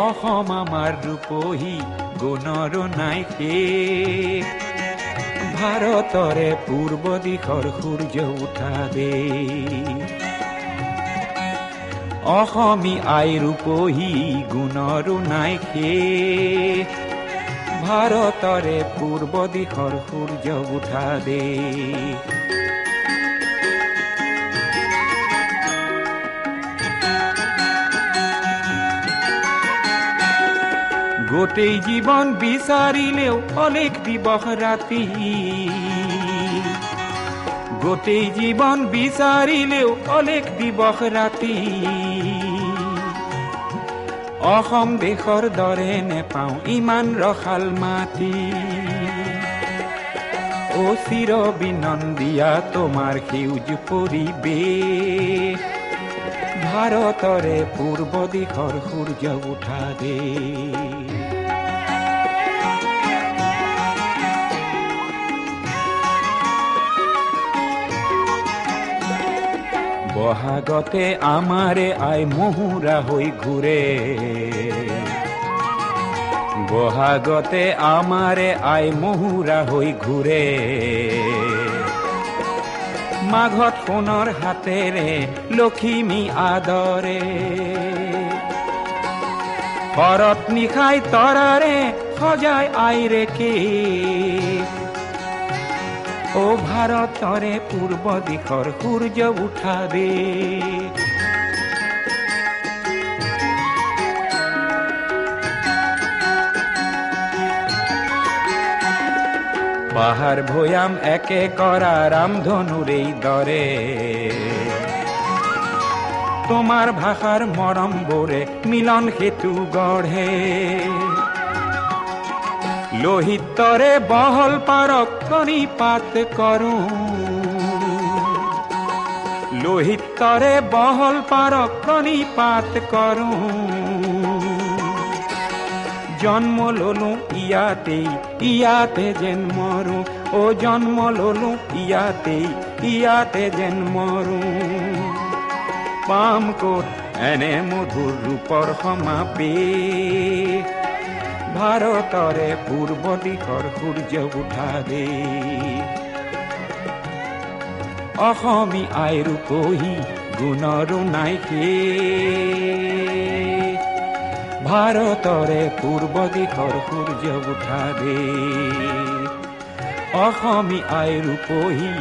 অসম আমাৰ ৰূপহী গুণৰো নাই শেষ। ভাৰতৰে পূৰ্ব দিশৰ সূৰ্য উঠা দেশ। অসমী আই ৰূপহী গুণৰো নাই শেষ। ভাৰতৰে পূৰ্ব দিশৰ সূৰ্য উঠা দেশ। গোটেই জীৱন বিচাৰিলেও অলেখ দিবস ৰাতি। গোটেই জীৱন বিচাৰিলেও অলেখ দিবস ৰাতি। অসম দেশৰ দৰে নেপাওঁ ইমান ৰসাল মাটি। অ চিৰ বিনন্দিয়া তোমাৰ সেউজ পৰিৱেশ। ভাৰতৰে পূৰ্ব দিশৰ সূৰ্য উঠা দেশ। বহাগতে আমাৰে আই মহুৰা হৈ ঘূৰে। বহাগতে আমাৰে আই মহুৰা হৈ ঘূৰে। মাঘত সোণৰ হাতেৰে লখিমী আদৰে। শৰত নিশাই তৰাৰে সজাই আইৰে কেশ। অ ভাৰতৰে পূৰ্ব দিশৰ সূৰ্য উঠা দেশ। পাহাৰ ভৈয়াম একে কৰা ৰামধনুৰেই দৰে। তোমাৰ ভাষাৰ মৰমবোৰে মিলন সেতু গঢ়ে। লোহিতৰে বহল পাৰক প্ৰণিপাত কৰোঁ। লোহিতৰে বহল পাৰক প্ৰণিপাত কৰোঁ। জন্ম ললো ইয়াতেই ইয়াতে যেন মৰো। অ জন্ম ললো ইয়াতেই ইয়াতে যেন মৰো। পাম ক'ত এনে মধুৰ ৰূপৰ সমাৱেশ। ভাৰতৰে পূৰ্ব দিশৰ সূৰ্য উঠা দেশ। অসমী আই ৰূপহী গুণৰো নাই শেষ। ভাৰতৰে পূৰ্ব দিশৰ সূৰ্য উঠা দেশ। অসমী আই ৰূপহী